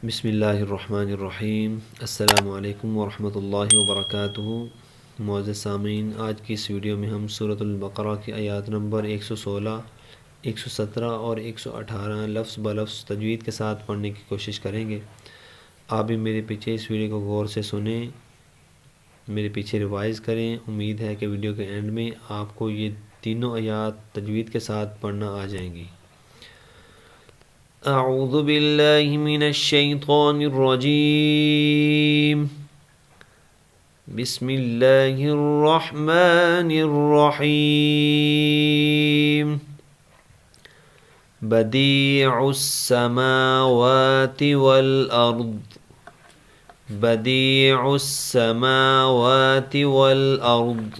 بسم اللہ الرحمن الرحیم۔ السلام علیکم ورحمۃ اللہ وبرکاتہ۔ معزز سامعین، آج کی اس ویڈیو میں ہم سورۃ البقرہ کی آیات نمبر 116، 117 اور 118 لفظ بلفظ تجوید کے ساتھ پڑھنے کی کوشش کریں گے۔ آپ بھی میرے پیچھے اس ویڈیو کو غور سے سنیں، میرے پیچھے ریوائز کریں۔ امید ہے کہ ویڈیو کے اینڈ میں آپ کو یہ تینوں آیات تجوید کے ساتھ پڑھنا آ جائیں گی۔ اعوذ باللہ من الشیطان الرجیم، بسم اللہ الرحمن الرحیم۔ بدیع السماوات والارض، بدیع السماوات والارض،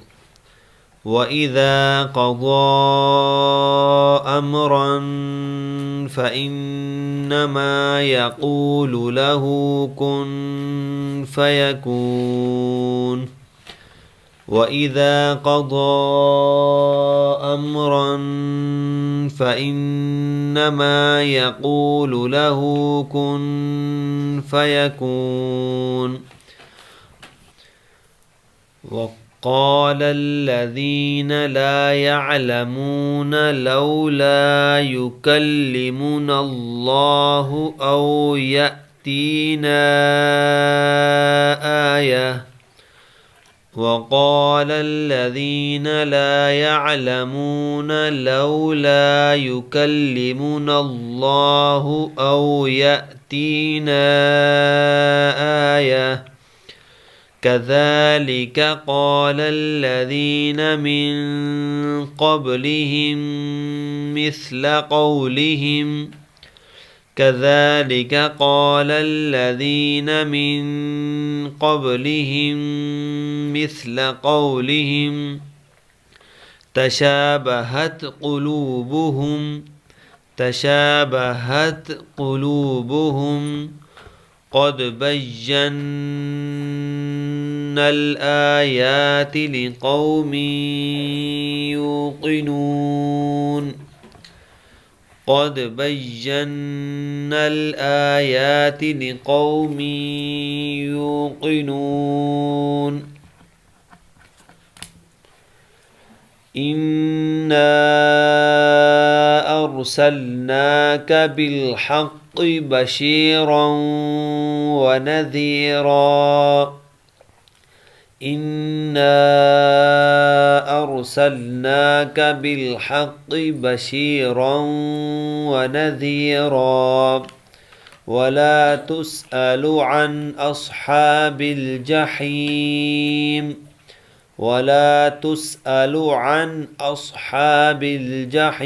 وَإِذَا قَضَىٰ أَمْرًا فَإِنَّمَا يَقُولُ لَهُ كُن فَيَكُونُ، وَإِذَا قَضَىٰ أَمْرًا فَإِنَّمَا يَقُولُ لَهُ كُن فَيَكُونُ۔ قال الذين لا يعلمون لولا يكلمنا الله أو يأتينا آية، وقال الذين لا يعلمون لولا يكلمنا الله أو يأتينا آية، كذلك قال الذين من قبلهم مثل قولهم، كذلك قال الذين من قبلهم مثل قولهم، تشابهت قلوبهم، قد بينا الآيات لقوم يوقنون، قد بينا الآيات لقوم يوقنون۔ إنا أرسلناك بالحق بشيرا ونذيرا، إنا أرسلناك بالحق بشيرا ونذيرا، ولا تسأل عن أصحاب الجحيم، ولا تسأل عن أصحاب الجحيم۔